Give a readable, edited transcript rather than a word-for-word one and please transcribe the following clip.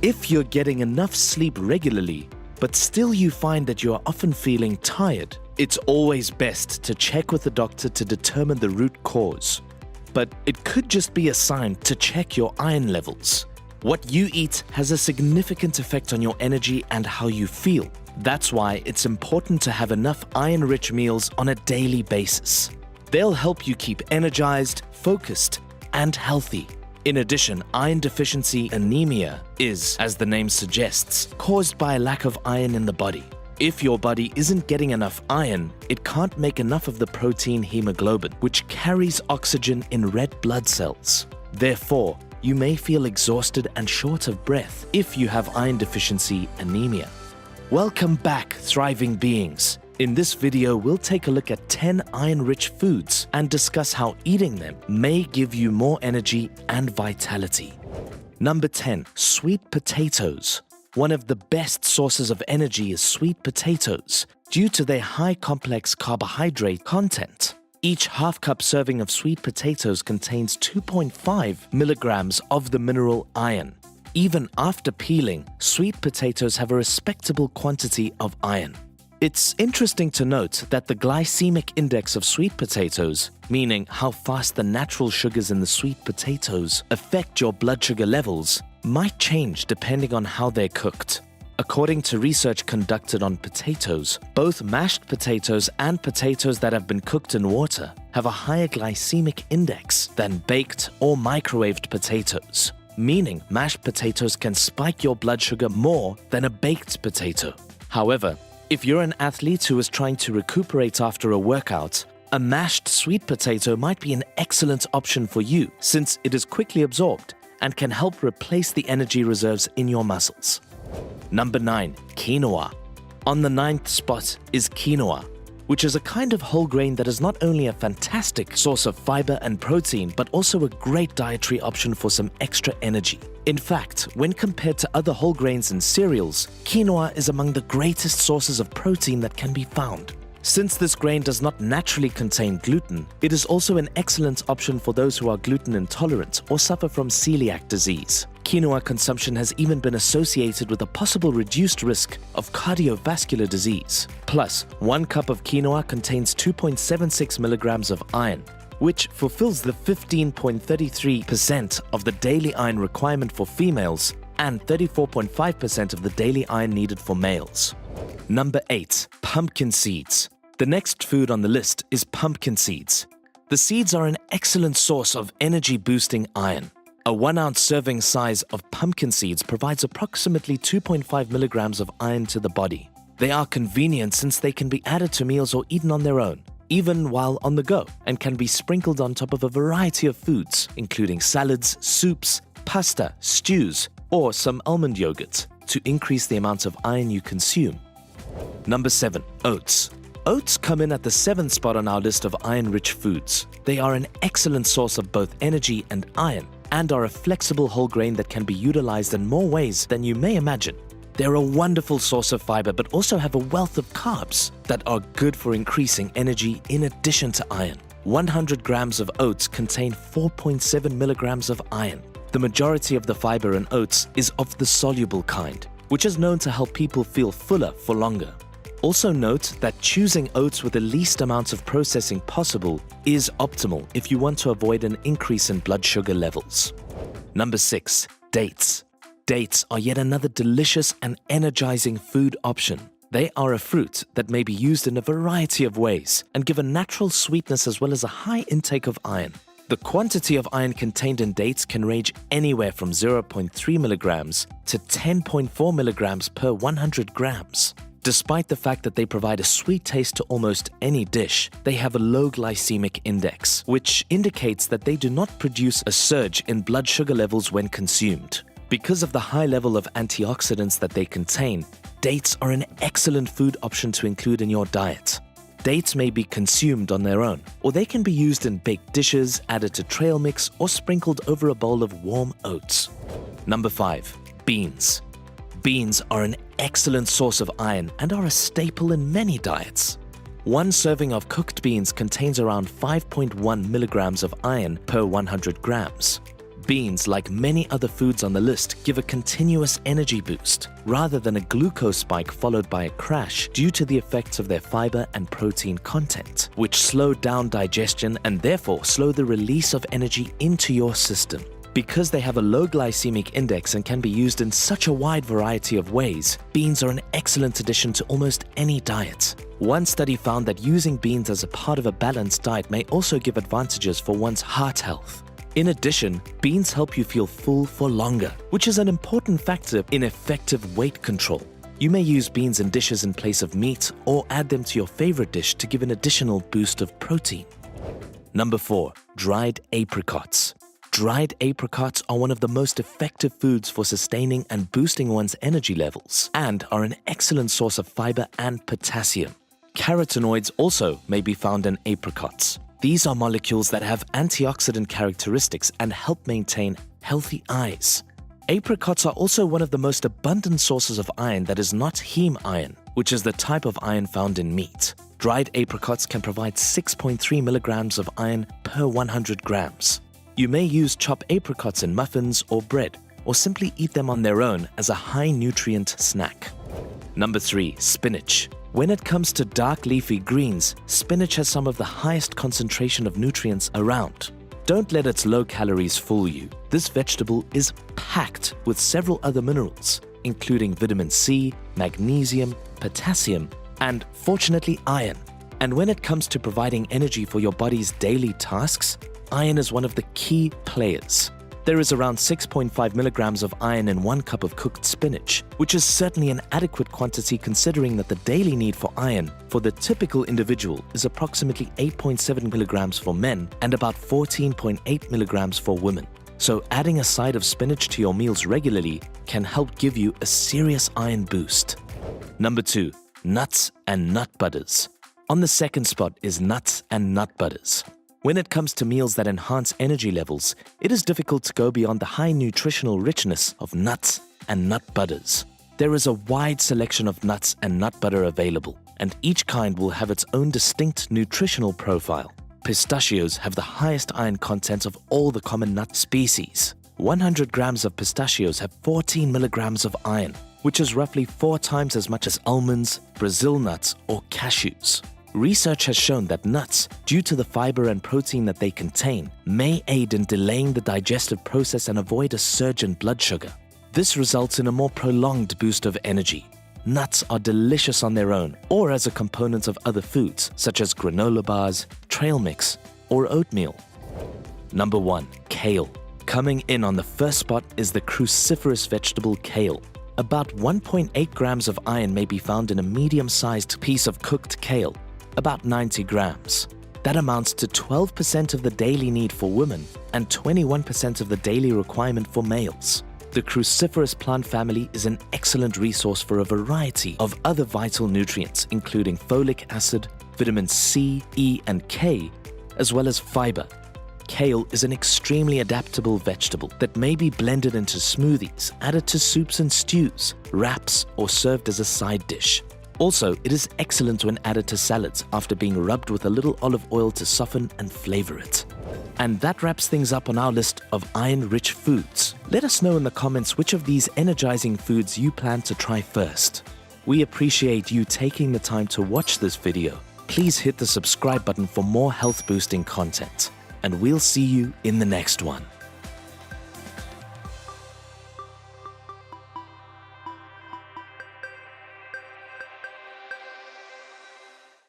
If you're getting enough sleep regularly, but still you find that you are often feeling tired, it's always best to check with the doctor to determine the root cause. But it could just be a sign to check your iron levels. What you eat has a significant effect on your energy and how you feel. That's why it's important to have enough iron-rich meals on a daily basis. They'll help you keep energized, focused, and healthy. In addition, iron deficiency anemia is, as the name suggests, caused by a lack of iron in the body. If your body isn't getting enough iron, it can't make enough of the protein hemoglobin, which carries oxygen in red blood cells. Therefore, you may feel exhausted and short of breath if you have iron deficiency anemia. Welcome back, thriving beings. In this video, we'll take a look at 10 iron-rich foods and discuss how eating them may give you more energy and vitality. Number 10. Sweet potatoes. One of the best sources of energy is sweet potatoes due to their high complex carbohydrate content. Each half-cup serving of sweet potatoes contains 2.5 milligrams of the mineral iron. Even after peeling, sweet potatoes have a respectable quantity of iron. It's interesting to note that the glycemic index of sweet potatoes, meaning how fast the natural sugars in the sweet potatoes affect your blood sugar levels, might change depending on how they're cooked. According to research conducted on potatoes, both mashed potatoes and potatoes that have been cooked in water have a higher glycemic index than baked or microwaved potatoes, meaning mashed potatoes can spike your blood sugar more than a baked potato. However, if you're an athlete who is trying to recuperate after a workout, a mashed sweet potato might be an excellent option for you since it is quickly absorbed and can help replace the energy reserves in your muscles. Number 9. Quinoa. On the 9th spot is quinoa, which is a kind of whole grain that is not only a fantastic source of fiber and protein, but also a great dietary option for some extra energy. In fact, when compared to other whole grains and cereals, quinoa is among the greatest sources of protein that can be found. Since this grain does not naturally contain gluten, it is also an excellent option for those who are gluten intolerant or suffer from celiac disease. Quinoa consumption has even been associated with a possible reduced risk of cardiovascular disease. Plus, 1 cup of quinoa contains 2.76 milligrams of iron, which fulfills the 15.33% of the daily iron requirement for females and 34.5% of the daily iron needed for males. Number 8. Pumpkin seeds. The next food on the list is pumpkin seeds. The seeds are an excellent source of energy-boosting iron. A 1-ounce serving size of pumpkin seeds provides approximately 2.5 milligrams of iron to the body. They are convenient since they can be added to meals or eaten on their own, even while on the go, and can be sprinkled on top of a variety of foods, including salads, soups, pasta, stews, or some almond yogurt, to increase the amount of iron you consume. Number 7. Oats. Oats come in at the 7th spot on our list of iron-rich foods. They are an excellent source of both energy and iron, and are a flexible whole grain that can be utilized in more ways than you may imagine. They're a wonderful source of fiber, but also have a wealth of carbs that are good for increasing energy in addition to iron. 100 grams of oats contain 4.7 milligrams of iron. The majority of the fiber in oats is of the soluble kind, which is known to help people feel fuller for longer. Also note that choosing oats with the least amount of processing possible is optimal if you want to avoid an increase in blood sugar levels. Number 6. Dates. Dates are yet another delicious and energizing food option. They are a fruit that may be used in a variety of ways and give a natural sweetness as well as a high intake of iron. The quantity of iron contained in dates can range anywhere from 0.3 milligrams to 10.4 milligrams per 100 grams. Despite the fact that they provide a sweet taste to almost any dish, they have a low glycemic index, which indicates that they do not produce a surge in blood sugar levels when consumed. Because of the high level of antioxidants that they contain, dates are an excellent food option to include in your diet. Dates may be consumed on their own, or they can be used in baked dishes, added to trail mix, or sprinkled over a bowl of warm oats. Number 5. Beans. Beans are an excellent source of iron and are a staple in many diets. 1 serving of cooked beans contains around 5.1 milligrams of iron per 100 grams. Beans, like many other foods on the list, give a continuous energy boost, rather than a glucose spike followed by a crash due to the effects of their fiber and protein content, which slow down digestion and therefore slow the release of energy into your system. Because they have a low glycemic index and can be used in such a wide variety of ways, beans are an excellent addition to almost any diet. One study found that using beans as a part of a balanced diet may also give advantages for one's heart health. In addition, beans help you feel full for longer, which is an important factor in effective weight control. You may use beans in dishes in place of meat or add them to your favorite dish to give an additional boost of protein. Number 4. Dried apricots. Dried apricots are one of the most effective foods for sustaining and boosting one's energy levels and are an excellent source of fiber and potassium. Carotenoids also may be found in apricots. These are molecules that have antioxidant characteristics and help maintain healthy eyes. Apricots are also one of the most abundant sources of iron that is not heme iron, which is the type of iron found in meat. Dried apricots can provide 6.3 milligrams of iron per 100 grams. You may use chopped apricots in muffins or bread, or simply eat them on their own as a high-nutrient snack. Number 3. Spinach. When it comes to dark leafy greens, spinach has some of the highest concentration of nutrients around. Don't let its low calories fool you. This vegetable is packed with several other minerals, including vitamin C, magnesium, potassium, and, fortunately, iron. And when it comes to providing energy for your body's daily tasks, iron is one of the key players. There is around 6.5 milligrams of iron in 1 cup of cooked spinach, which is certainly an adequate quantity considering that the daily need for iron for the typical individual is approximately 8.7 milligrams for men and about 14.8 milligrams for women. So adding a side of spinach to your meals regularly can help give you a serious iron boost. Number 2. Nuts and nut butters. On the second spot is nuts and nut butters. When it comes to meals that enhance energy levels, it is difficult to go beyond the high nutritional richness of nuts and nut butters. There is a wide selection of nuts and nut butter available, and each kind will have its own distinct nutritional profile. Pistachios have the highest iron content of all the common nut species. 100 grams of pistachios have 14 milligrams of iron, which is roughly 4 times as much as almonds, Brazil nuts, or cashews. Research has shown that nuts, due to the fiber and protein that they contain, may aid in delaying the digestive process and avoid a surge in blood sugar. This results in a more prolonged boost of energy. Nuts are delicious on their own or as a component of other foods such as granola bars, trail mix, or oatmeal. Number 1. Kale. Coming in on the first spot is the cruciferous vegetable kale. About 1.8 grams of iron may be found in a medium-sized piece of cooked kale, about 90 grams. That amounts to 12% of the daily need for women and 21% of the daily requirement for males. The cruciferous plant family is an excellent resource for a variety of other vital nutrients, including folic acid, vitamin C, E, and K, as well as fiber. Kale is an extremely adaptable vegetable that may be blended into smoothies, added to soups and stews, wraps, or served as a side dish. Also, it is excellent when added to salads after being rubbed with a little olive oil to soften and flavor it. And that wraps things up on our list of iron-rich foods. Let us know in the comments which of these energizing foods you plan to try first. We appreciate you taking the time to watch this video. Please hit the subscribe button for more health-boosting content. And we'll see you in the next one.